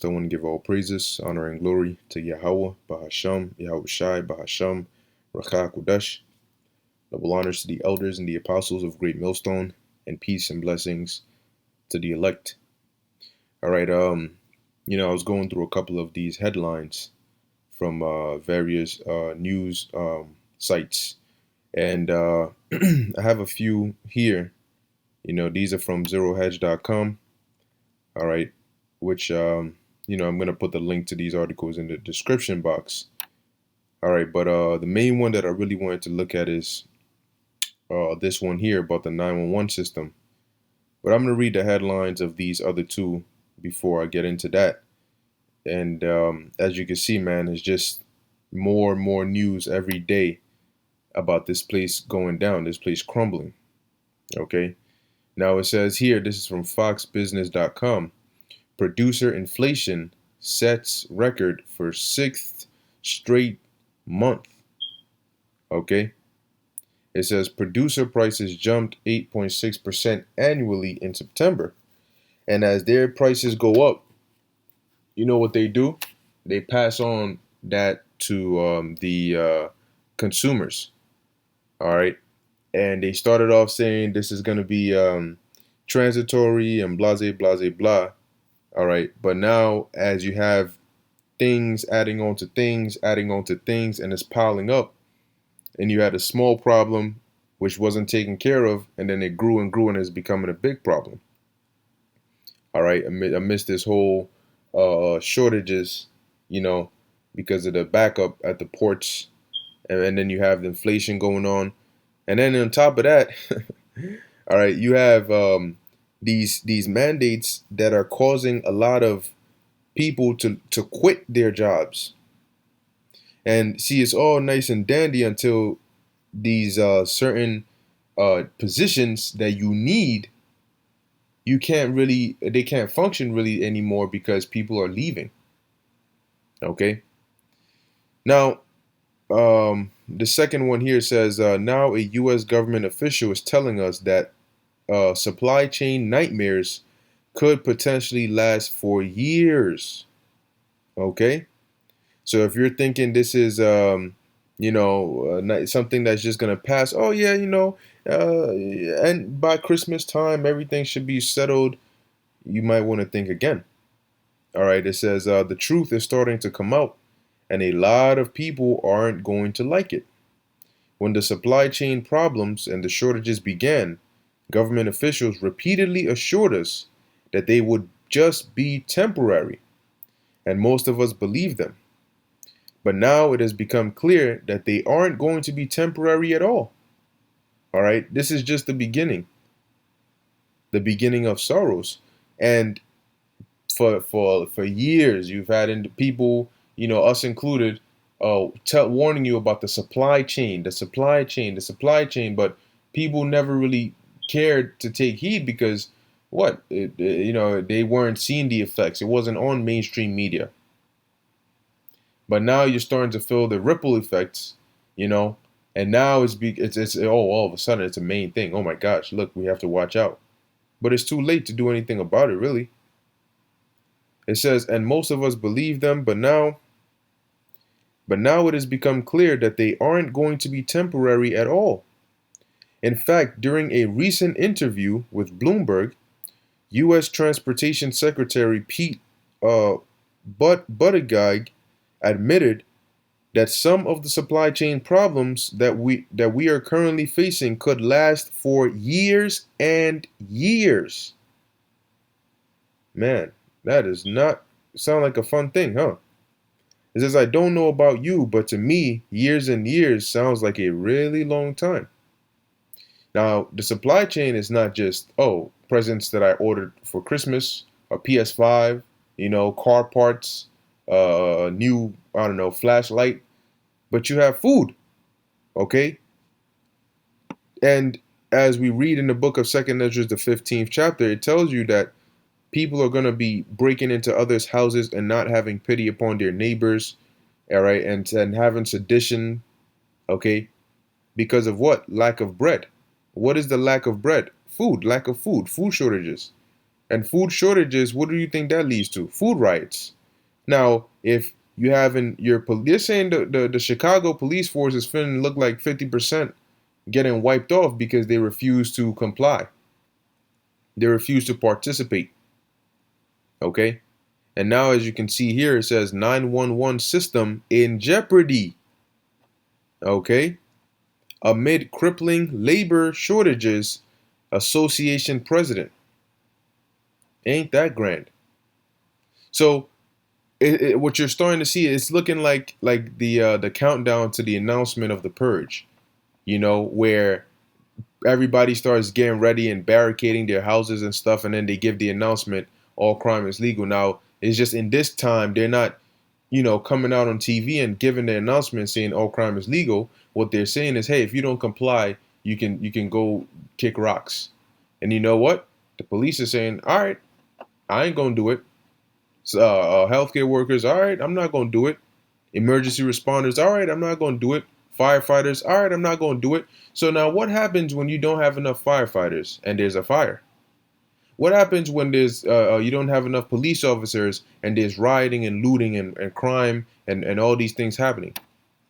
So I want to give all praises, honor, and glory to Yahweh, Bahasham, Yahweh Shai, Bahasham, Rakha Kudash. Double honors to the elders and the apostles of Great Millstone, and peace and blessings to the elect. All right, I was going through a couple of these headlines from various news sites, and I have a few here. These are from zerohedge.com. All right, which I'm going to put the link to these articles in the description box. All right, but the main one that I really wanted to look at is this one here about the 911 system. But I'm going to read the headlines of these other two before I get into that. And as you can see, man, it's just more and more news every day about this place going down, this place crumbling. Okay. Now it says here, this is from foxbusiness.com. Producer inflation sets record for sixth straight month. Okay. It says producer prices jumped 8.6% annually in September. And as their prices go up, you know what they do? They pass on that to the consumers. All right. And they started off saying this is going to be transitory and blah, blah, blah, blah. All right. But now, as you have things adding on to things, adding on to things, and it's piling up, and you had a small problem which wasn't taken care of, and then it grew and grew and is becoming a big problem. All right, amidst this whole shortages, because of the backup at the ports, and then you have the inflation going on, and then on top of that, all right, you have these mandates that are causing a lot of people to quit their jobs. And see, it's all nice and dandy until these certain positions that you need, they can't function really anymore because people are leaving. Okay. Now, the second one here says now a U.S. government official is telling us that supply chain nightmares could potentially last for years. Okay. So if you're thinking this is, something that's just going to pass, oh, yeah, and by Christmas time, everything should be settled, you might want to think again. All right. It says the truth is starting to come out, and a lot of people aren't going to like it. When the supply chain problems and the shortages began, government officials repeatedly assured us that they would just be temporary, and most of us believed them. But now it has become clear that they aren't going to be temporary at all. All right, this is just the beginning of sorrows. And for years, you've had people, us included, warning you about the supply chain, the supply chain, the supply chain. But people never really cared to take heed because they weren't seeing the effects. It wasn't on mainstream media. But now you're starting to feel the ripple effects, and now all of a sudden it's a main thing. Oh my gosh, look, we have to watch out. But it's too late to do anything about it, really. It says, and most of us believe them, but now it has become clear that they aren't going to be temporary at all. In fact, during a recent interview with Bloomberg, U.S. Transportation Secretary Pete Buttigieg admitted that some of the supply chain problems that we are currently facing could last for years and years. Man, that does not sound like a fun thing, huh? It says, I don't know about you, but to me, years and years sounds like a really long time. Now, the supply chain is not just, presents that I ordered for Christmas, a PS5, car parts, new, I don't know, flashlight, but you have food, okay? And as we read in the book of 2nd Ezra, the 15th chapter, it tells you that people are going to be breaking into others' houses and not having pity upon their neighbors, all right, and having sedition, okay, because of what? Lack of bread. What is the lack of bread? Food, lack of food shortages. And food shortages, what do you think that leads to? Food riots. Now, if you have in your, they're saying the Chicago police force is finna look like 50% getting wiped off because they refuse to comply. They refuse to participate. Okay? And now, as you can see here, it says 911 system in jeopardy. Okay? Amid crippling labor shortages, association president. Ain't that grand? So, what you're starting to see, it's looking like the countdown to the announcement of the purge. Where everybody starts getting ready and barricading their houses and stuff, and then they give the announcement, all crime is legal. Now, it's just in this time, they're not, coming out on TV and giving the announcement saying all crime is legal. What they're saying is, hey, if you don't comply, you can go kick rocks. And you know what? The police are saying, all right, I ain't gonna do it. Healthcare workers, all right, I'm not gonna do it. Emergency responders, all right, I'm not gonna do it. Firefighters, all right, I'm not gonna do it. So now, what happens when you don't have enough firefighters and there's a fire? What happens when there's you don't have enough police officers and there's rioting and looting and crime and all these things happening?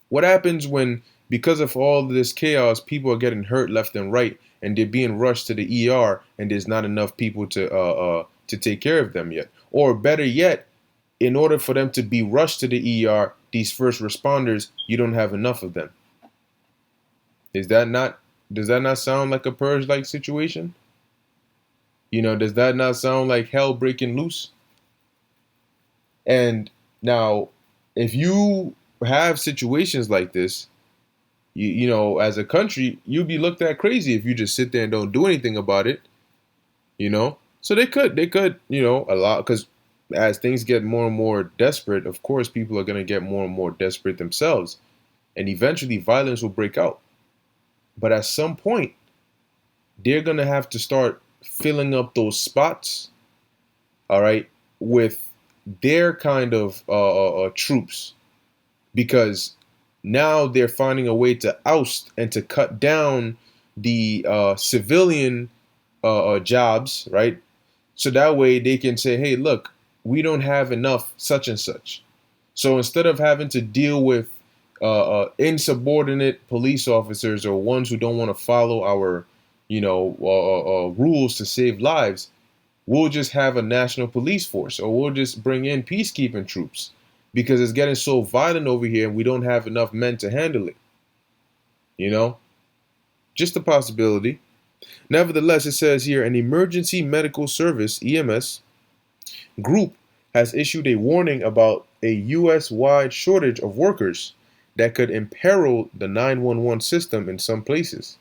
What happens when, because of all this chaos, people are getting hurt left and right and they're being rushed to the ER and there's not enough people to take care of them yet? Or better yet, in order for them to be rushed to the ER, these first responders, you don't have enough of them. Does that not sound like a purge-like situation? Does that not sound like hell breaking loose? And now, if you have situations like this, as a country, you'd be looked at crazy if you just sit there and don't do anything about it. So they could, allow, because as things get more and more desperate, of course, people are going to get more and more desperate themselves, and eventually violence will break out. But at some point, they're going to have to start filling up those spots, all right, with their kind of troops, because now they're finding a way to oust and to cut down the civilian jobs, right? So that way they can say, hey, look, we don't have enough such and such. So instead of having to deal with insubordinate police officers or ones who don't want to follow our, rules to save lives, we'll just have a national police force, or we'll just bring in peacekeeping troops because it's getting so violent over here and we don't have enough men to handle it. Just a possibility. Nevertheless, it says here, an emergency medical service, EMS, group has issued a warning about a U.S.-wide shortage of workers that could imperil the 911 system in some places.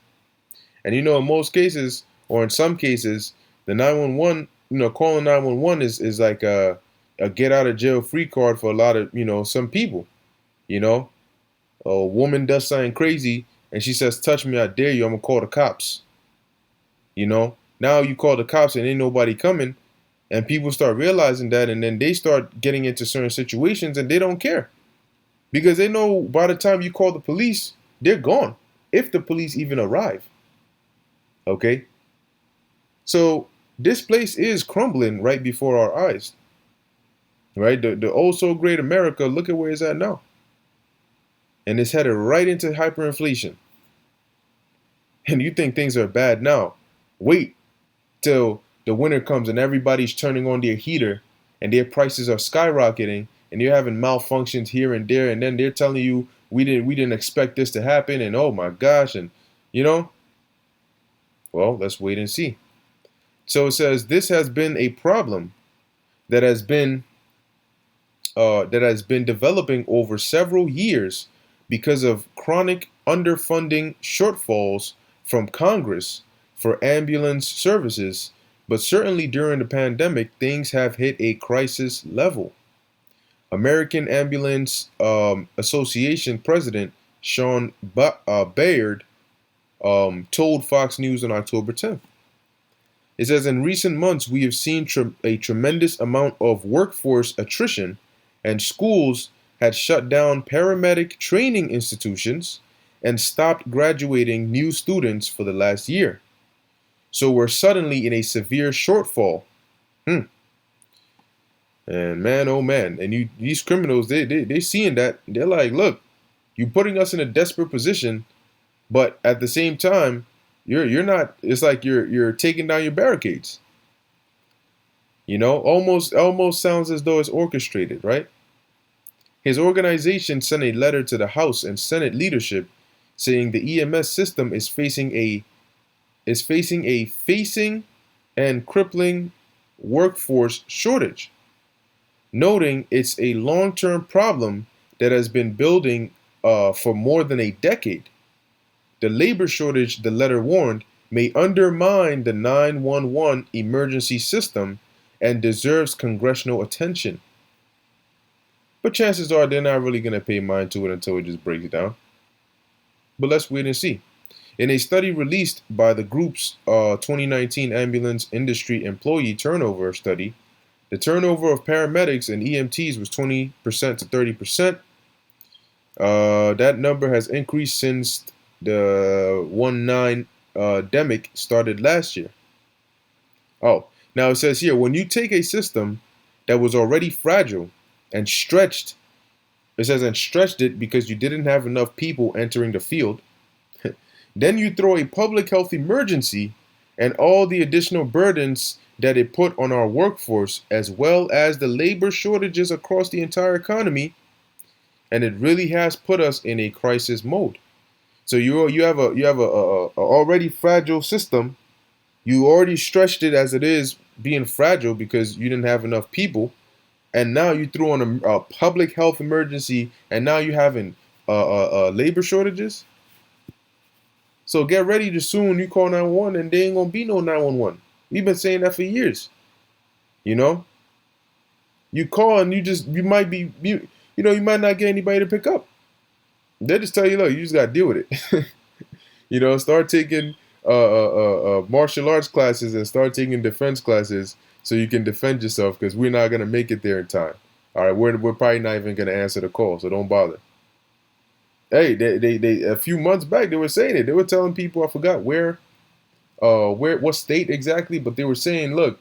And in most cases, or in some cases, the 911, calling 911 is like a get out of jail free card for a lot of, some people. A woman does something crazy and she says, touch me, I dare you, I'm gonna call the cops. Now you call the cops and ain't nobody coming, and people start realizing that, and then they start getting into certain situations and they don't care because they know by the time you call the police, they're gone, if the police even arrive. Okay? So this place is crumbling right before our eyes. Right? The oh so great America, look at where it's at now. And it's headed right into hyperinflation. And you think things are bad now. Wait till the winter comes and everybody's turning on their heater and their prices are skyrocketing and you're having malfunctions here and there, and then they're telling you we didn't expect this to happen, and oh my gosh, and well, let's wait and see. So it says this has been a problem that has been developing over several years because of chronic underfunding shortfalls from Congress for ambulance services, but certainly during the pandemic, things have hit a crisis level. American Ambulance Association President Sean Bayard told Fox News on October 10th. It says, in recent months, we have seen a tremendous amount of workforce attrition, and schools had shut down paramedic training institutions and stopped graduating new students for the last year. So we're suddenly in a severe shortfall. And man, oh man, and these criminals, they seeing that, they're like, look, you're putting us in a desperate position, but at the same time, you're not. It's like you're taking down your barricades. Almost sounds as though it's orchestrated, right? His organization sent a letter to the House and Senate leadership saying the EMS system is facing and crippling workforce shortage, noting it's a long-term problem that has been building for more than a decade. The labor shortage, the letter warned, may undermine the 911 emergency system and deserves congressional attention. But chances are they're not really going to pay mind to it until it just breaks down. But let's wait and see. In a study released by the group's 2019 Ambulance Industry Employee Turnover Study, the turnover of paramedics and EMTs was 20% to 30%. That number has increased since the 19 demic started last year. Oh, now it says here, when you take a system that was already fragile and stretched, it says and stretched it because you didn't have enough people entering the field, then you throw a public health emergency and all the additional burdens that it put on our workforce, as well as the labor shortages across the entire economy, and it really has put us in a crisis mode. So you have a already fragile system. You already stretched it as it is being fragile because you didn't have enough people, and now you threw on a public health emergency, and now you're having labor shortages. So get ready to soon you call 911 and there ain't gonna be no 911. We've been saying that for years. You know, you call and you might be you might not get anybody to pick up. They just tell you, look, you just gotta deal with it. Start taking martial arts classes and start taking defense classes so you can defend yourself because we're not gonna make it there in time. All right, we're probably not even gonna answer the call, so don't bother. Hey, they a few months back they were saying it. They were telling people, I forgot what state exactly, but they were saying, look,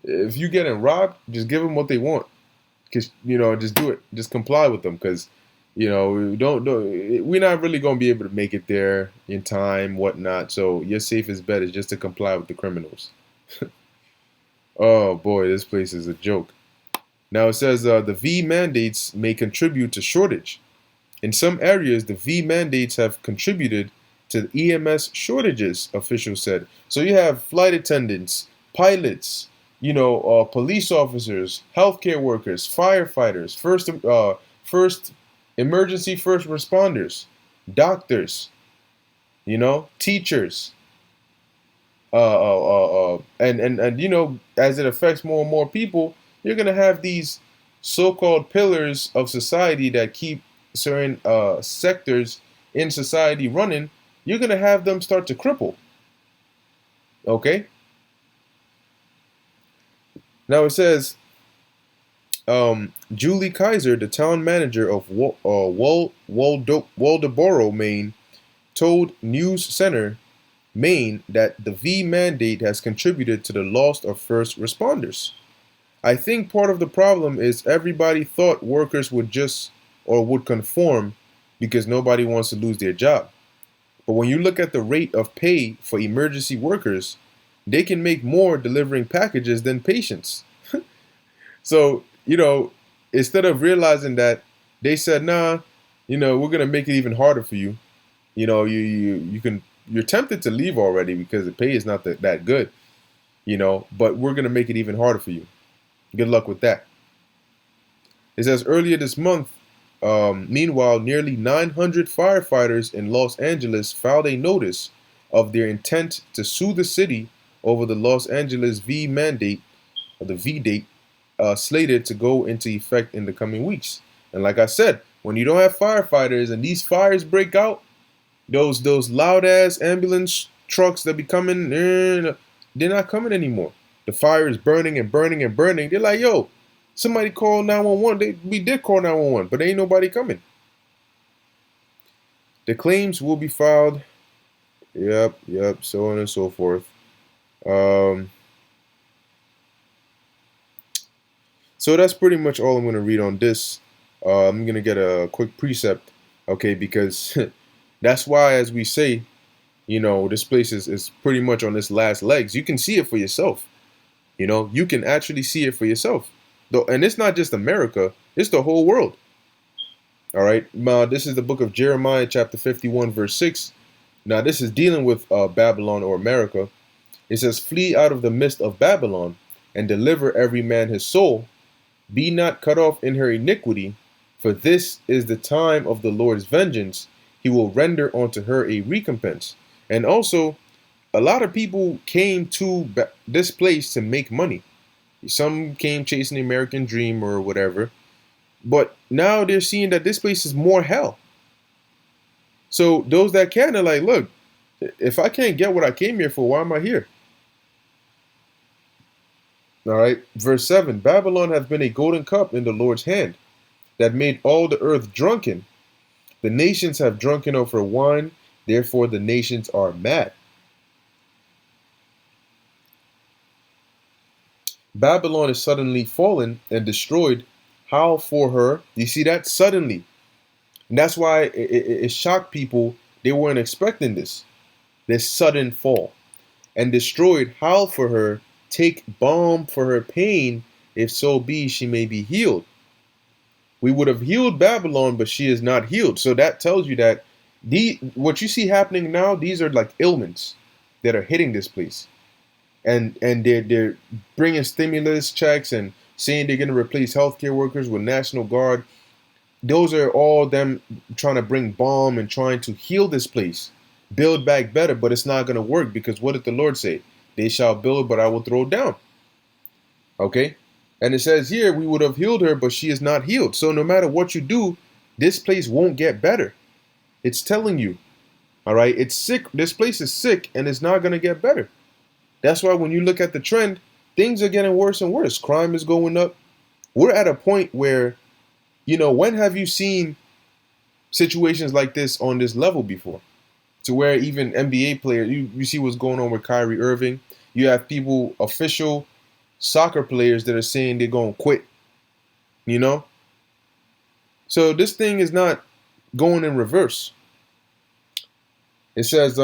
if you getting robbed, just give them what they want, because just do it, just comply with them, because don't we're not really gonna be able to make it there in time, whatnot. So your safest bet is just to comply with the criminals. Oh boy, this place is a joke. Now it says the V mandates may contribute to shortage. In some areas, the V mandates have contributed to EMS shortages, officials said. So you have flight attendants, pilots, police officers, healthcare workers, firefighters, first emergency first responders, doctors, teachers, and as it affects more and more people, you're gonna have these so-called pillars of society that keep certain sectors in society running. You're gonna have them start to cripple. Okay. Now it says, Julie Kaiser, the town manager of Waldoboro, Maine, told News Center, Maine, that the V mandate has contributed to the loss of first responders. I think part of the problem is everybody thought workers would conform because nobody wants to lose their job. But when you look at the rate of pay for emergency workers, they can make more delivering packages than patients. So, instead of realizing that, they said, nah, we're gonna make it even harder for you. You're tempted to leave already because the pay is not that good, but we're gonna make it even harder for you. Good luck with that. It says earlier this month, meanwhile, nearly 900 firefighters in Los Angeles filed a notice of their intent to sue the city over the Los Angeles V mandate, or the V date, slated to go into effect in the coming weeks. And like I said, when you don't have firefighters and these fires break out, those loud ass ambulance trucks that be coming, they're not coming anymore. The fire is burning and burning and burning. They're like, yo, somebody call 911. We did call 911, but ain't nobody coming. The claims will be filed. Yep, so on and so forth. So that's pretty much all I'm going to read on this. I'm going to get a quick precept, okay, because that's why, as we say, this place is pretty much on its last legs. You can see it for yourself. You can actually see it for yourself. Though, and it's not just America, it's the whole world. All right. Now, this is the book of Jeremiah, chapter 51, verse 6. Now, this is dealing with Babylon or America. It says, "Flee out of the midst of Babylon and deliver every man his soul. Be not cut off in her iniquity, for this is the time of the Lord's vengeance. He will render unto her a recompense." And also, a lot of people came to this place to make money. Some came chasing the American dream or whatever. But now they're seeing that this place is more hell. So those that can are like, look, if I can't get what I came here for, why am I here? All right. Verse 7, "Babylon hath been a golden cup in the Lord's hand, that made all the earth drunken. The nations have drunken of her wine, therefore the nations are mad." Babylon is suddenly fallen and destroyed. Howl for her. You see that? Suddenly. And that's why it shocked people. They weren't expecting this sudden fall. "And destroyed, howl for her, take balm for her pain, if so be she may be healed." We would have healed Babylon, but she is not healed. So that tells you that what you see happening now, these are like ailments that are hitting this place. And they're bringing stimulus checks and saying they're going to replace healthcare workers with National Guard. Those are all them trying to bring balm and trying to heal this place, build back better, but it's not going to work, because what did the Lord say? They shall build, but I will throw down. Okay? And it says here, we would have healed her, but she is not healed. So no matter what you do, this place won't get better. It's telling you. All right? It's sick. This place is sick, and it's not going to get better. That's why when you look at the trend, things are getting worse and worse. Crime is going up. We're at a point where, when have you seen situations like this on this level before? To where even NBA players, you see what's going on with Kyrie Irving. You have people, official soccer players, that are saying they're going to quit. So this thing is not going in reverse. It says,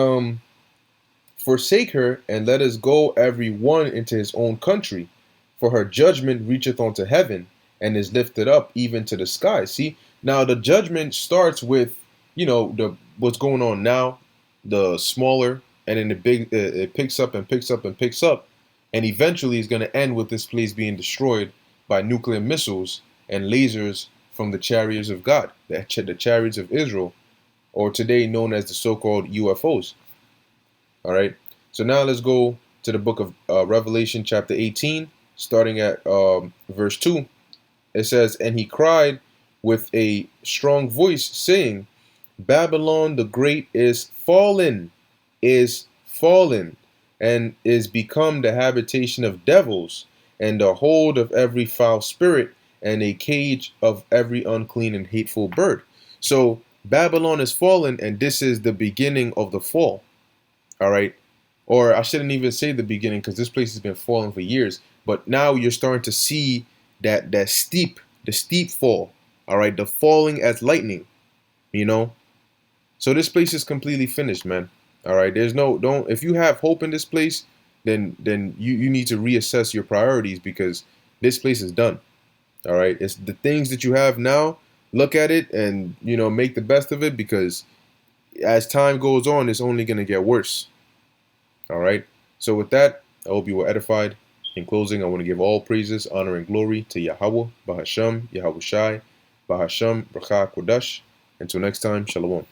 "Forsake her, and let us go every one into his own country. For her judgment reacheth unto heaven, and is lifted up even to the sky." See, now the judgment starts with, what's going on now, the smaller, and then the big, it picks up and picks up and picks up. And eventually is going to end with this place being destroyed by nuclear missiles and lasers from the chariots of God, the chariots of Israel, or today known as the so-called UFOs. All right. So now let's go to the book of Revelation chapter 18, starting at verse 2. It says, "And he cried with a strong voice, saying, Babylon the great is fallen, and is become the habitation of devils, and the hold of every foul spirit, and a cage of every unclean and hateful bird." So Babylon is fallen, and this is the beginning of the fall. All right. Or I shouldn't even say the beginning, because this place has been falling for years. But now you're starting to see the steep fall. All right. The falling as lightning, So this place is completely finished, man. All right. If you have hope in this place, then you need to reassess your priorities, because this place is done. All right. It's the things that you have now. Look at it and, make the best of it, because as time goes on, it's only going to get worse. All right. So with that, I hope you were edified. In closing, I want to give all praises, honor, and glory to Yahweh, Bahasham, Yahweh Shai, Bahasham, Brachah, Kodash. Until next time, Shalom.